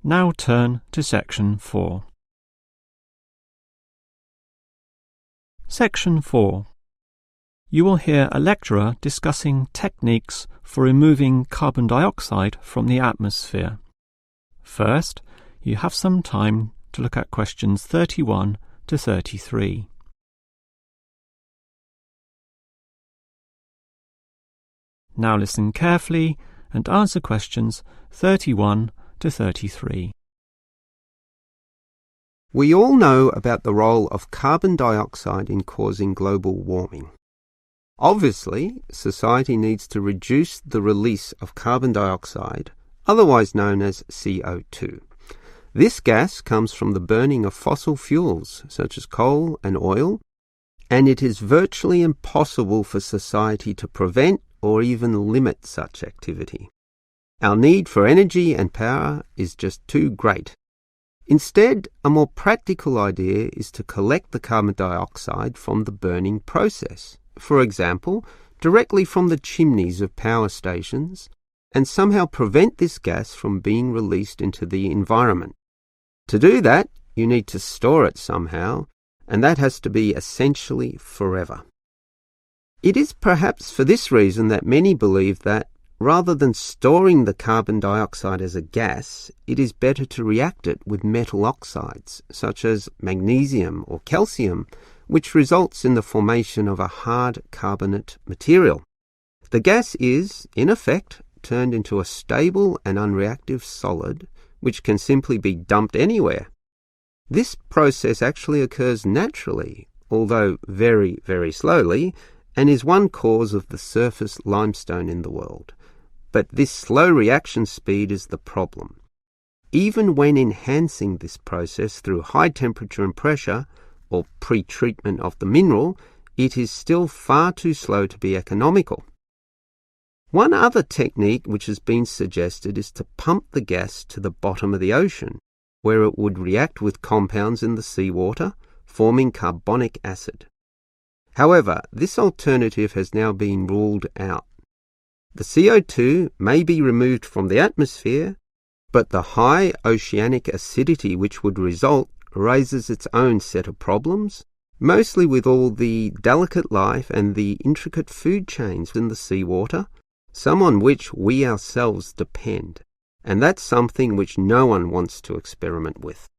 Now turn to Section 4. Section 4. You will hear a lecturer discussing techniques for removing carbon dioxide from the atmosphere. First, you have some time to look at questions 31 to 33. Now listen carefully and answer questions 31 to 33. We all know about the role of carbon dioxide in causing global warming. Obviously, society needs to reduce the release of carbon dioxide, otherwise known as CO2. This gas comes from the burning of fossil fuels, such as coal and oil, and it is virtually impossible for society to prevent or even limit such activity. Our need for energy and power is just too great. Instead, a more practical idea is to collect the carbon dioxide from the burning process, for example, directly from the chimneys of power stations, and somehow prevent this gas from being released into the environment. To do that, you need to store it somehow, and that has to be essentially forever. It is perhaps for this reason that many believe that, rather than storing the carbon dioxide as a gas, it is better to react it with metal oxides, such as magnesium or calcium, which results in the formation of a hard carbonate material. The gas is, in effect, turned into a stable and unreactive solid, which can simply be dumped anywhere. This process actually occurs naturally, although very, very slowly, and is one cause of the surface limestone in the world. But this slow reaction speed is the problem. Even when enhancing this process through high temperature and pressure, or pre-treatment of the mineral, it is still far too slow to be economical. One other technique which has been suggested is to pump the gas to the bottom of the ocean, where it would react with compounds in the seawater, forming carbonic acid. However, this alternative has now been ruled out. The CO2 may be removed from the atmosphere, but the high oceanic acidity which would result raises its own set of problems, mostly with all the delicate life and the intricate food chains in the seawater, some on which we ourselves depend, and that's something which no one wants to experiment with.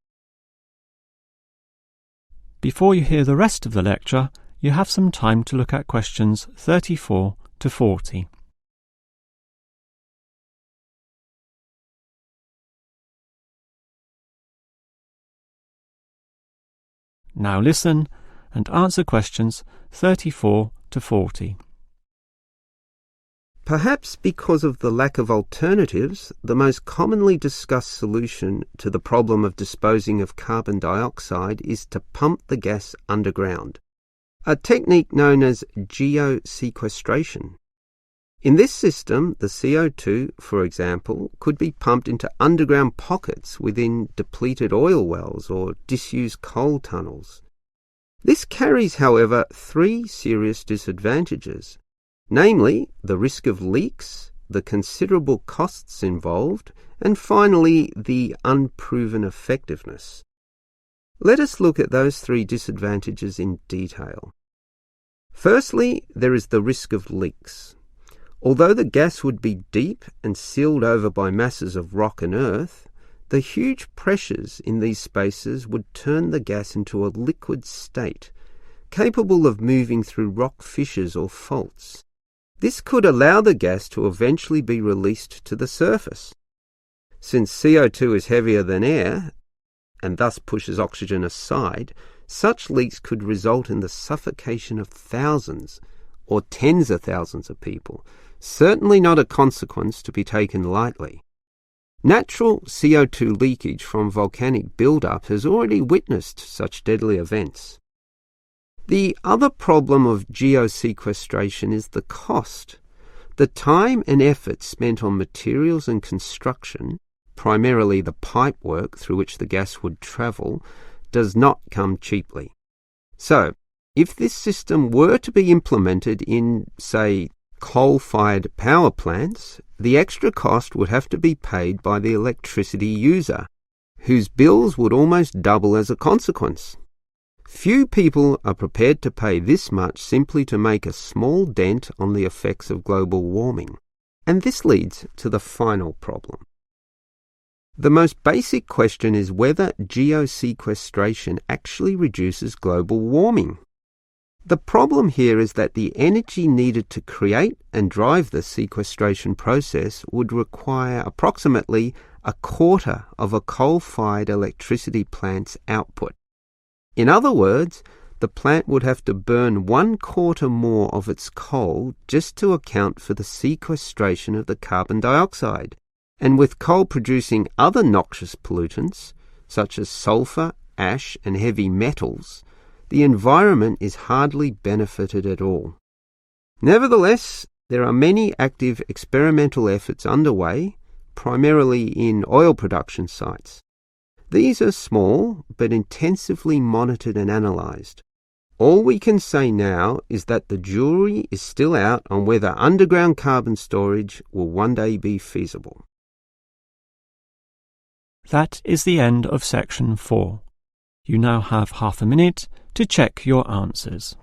Before you hear the rest of the lecture, you have some time to look at questions 34 to 40. Now listen and answer questions 34 to 40. Perhaps because of the lack of alternatives, the most commonly discussed solution to the problem of disposing of carbon dioxide is to pump the gas underground, a technique known as geosequestration. In this system, the CO2, for example, could be pumped into underground pockets within depleted oil wells or disused coal tunnels. This carries, however, three serious disadvantages, namely the risk of leaks, the considerable costs involved, and finally the unproven effectiveness. Let us look at those three disadvantages in detail. Firstly, there is the risk of leaks. Although the gas would be deep and sealed over by masses of rock and earth, the huge pressures in these spaces would turn the gas into a liquid state, capable of moving through rock fissures or faults. This could allow the gas to eventually be released to the surface. Since CO2 is heavier than air, and thus pushes oxygen aside, such leaks could result in the suffocation of thousands or tens of thousands of people, certainly not a consequence to be taken lightly. Natural CO2 leakage from volcanic buildup has already witnessed such deadly events. The other problem of geosequestration is the cost. The time and effort spent on materials and construction, primarily the pipe work through which the gas would travel, does not come cheaply. So, if this system were to be implemented in, say, coal-fired power plants, the extra cost would have to be paid by the electricity user, whose bills would almost double as a consequence. Few people are prepared to pay this much simply to make a small dent on the effects of global warming. And this leads to the final problem. The most basic question is whether geosequestration actually reduces global warming. The problem here is that the energy needed to create and drive the sequestration process would require approximately a quarter of a coal-fired electricity plant's output. In other words, the plant would have to burn 1/4 more of its coal just to account for the sequestration of the carbon dioxide. And with coal producing other noxious pollutants, such as sulfur, ash, and heavy metals, the environment is hardly benefited at all. Nevertheless, there are many active experimental efforts underway, primarily in oil production sites. These are small, but intensively monitored and analysed. All we can say now is that the jury is still out on whether underground carbon storage will one day be feasible. That is the end of section 4. You now have half a minute to check your answers.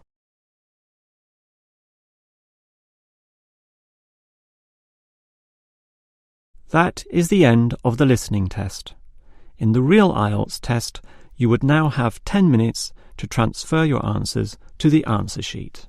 That is the end of the listening test. In the real IELTS test, you would now have 10 minutes to transfer your answers to the answer sheet.